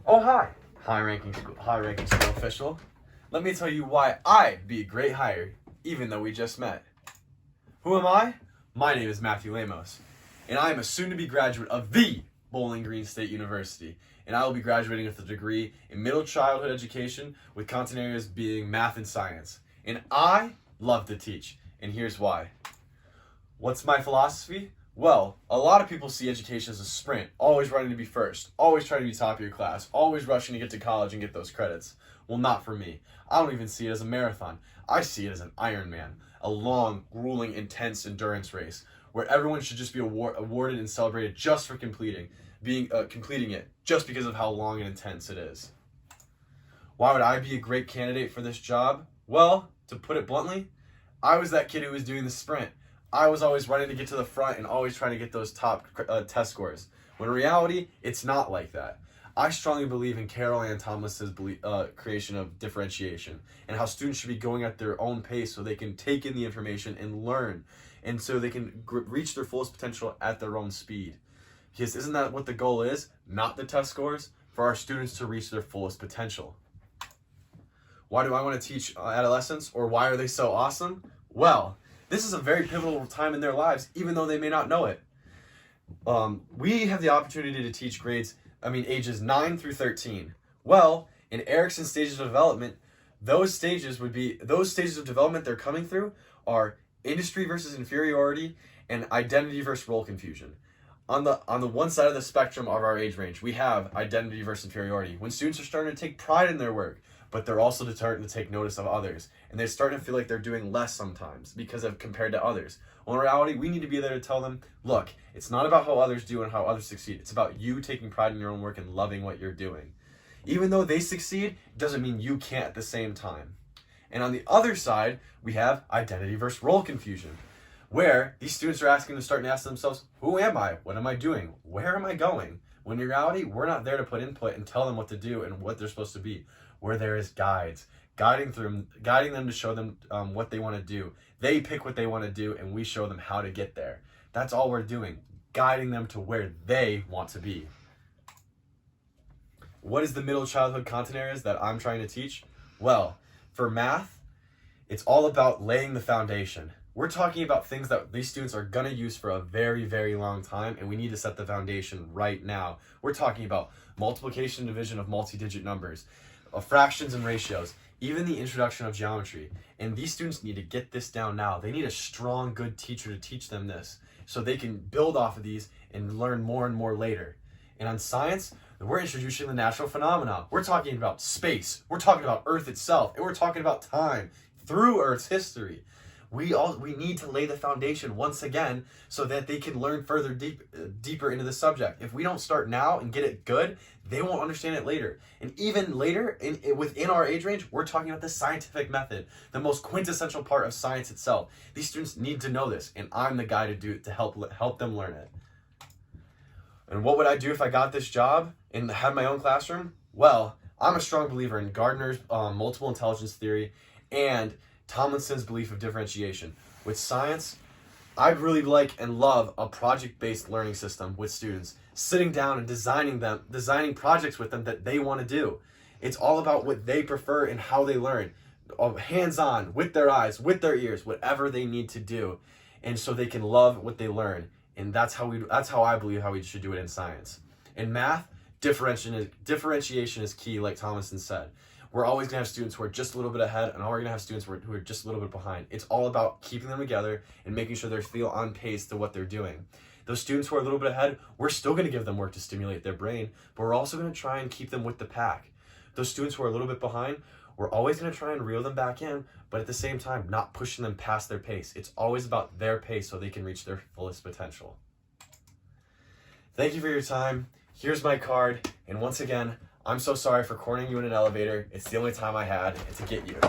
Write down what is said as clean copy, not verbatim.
Oh, hi, high-ranking school official. Let me tell you why I'd be a great hire, even though we just met. Who am I? My name is Matthew Lemos, and I am a soon-to-be graduate of the Bowling Green State University, and I will be graduating with a degree in middle childhood education with content areas being math and science. And I love to teach, and here's why. What's my philosophy? Well, a lot of people see education as a sprint, always running to be first, always trying to be top of your class, always rushing to get to college and get those credits. Well, not for me. I don't even see it as a marathon. I see it as an Ironman, a long, grueling, intense endurance race where everyone should just be awarded and celebrated just for completing it, just because of how long and intense it is. Why would I be a great candidate for this job? Well, to put it bluntly, I was that kid who was doing the sprint. I was always running to get to the front and always trying to get those top test scores. When in reality, it's not like that. I strongly believe in Carol Ann Thomas's creation of differentiation and how students should be going at their own pace so they can take in the information and learn, and so they can reach their fullest potential at their own speed. Because isn't that what the goal is? Not the test scores, for our students to reach their fullest potential. Why do I want to teach adolescents, or why are they so awesome? Well, this is a very pivotal time in their lives, even though they may not know it. We have the opportunity to teach ages 9 through 13. Well, in Erikson's stages of development, those stages of development they're coming through are industry versus inferiority and identity versus role confusion. On the one side of the spectrum of our age range, we have identity versus inferiority, when students are starting to take pride in their work, but they're also starting to take notice of others, and they're starting to feel like they're doing less sometimes because of compared to others. Well, in reality, we need to be there to tell them, look, it's not about how others do and how others succeed. It's about you taking pride in your own work and loving what you're doing. Even though they succeed, it doesn't mean you can't at the same time. And on the other side, we have identity versus role confusion, where these students are starting to ask themselves, who am I? What am I doing? Where am I going? When in reality, we're not there to put input and tell them what to do and what they're supposed to be. We're there as guides, guiding them to show them what they want to do. They pick what they want to do, and we show them how to get there. That's all we're doing, guiding them to where they want to be. What is the middle childhood content areas that I'm trying to teach? Well, for math, it's all about laying the foundation. We're talking about things that these students are going to use for a very, very long time, and we need to set the foundation right now. We're talking about multiplication and division of multi-digit numbers, fractions and ratios, even the introduction of geometry. And these students need to get this down now. They need a strong, good teacher to teach them this so they can build off of these and learn more and more later. And on science, we're introducing the natural phenomena. We're talking about space. We're talking about Earth itself. And we're talking about time through Earth's history. We need to lay the foundation once again so that they can learn deeper into the subject. If we don't start now and get it good, they won't understand it later. And even later, within our age range, we're talking about the scientific method, the most quintessential part of science itself. These students need to know this, and I'm the guy to help them learn it. And what would I do if I got this job and had my own classroom? Well, I'm a strong believer in Gardner's multiple intelligence theory and Tomlinson's belief of differentiation. With science, I really like and love a project-based learning system with students, sitting down and designing projects with them that they want to do. It's all about what they prefer and how they learn, hands-on, with their eyes, with their ears, whatever they need to do, and so they can love what they learn. And that's how I believe how we should do it in science. In math, differentiation is key, like Tomlinson said. We're always going to have students who are just a little bit ahead, and we're going to have students who are just a little bit behind. It's all about keeping them together and making sure they feel on pace to what they're doing. Those students who are a little bit ahead, we're still going to give them work to stimulate their brain, but we're also going to try and keep them with the pack. Those students who are a little bit behind, we're always going to try and reel them back in, but at the same time, not pushing them past their pace. It's always about their pace so they can reach their fullest potential. Thank you for your time. Here's my card, and once again, I'm so sorry for cornering you in an elevator. It's the only time I had to get you.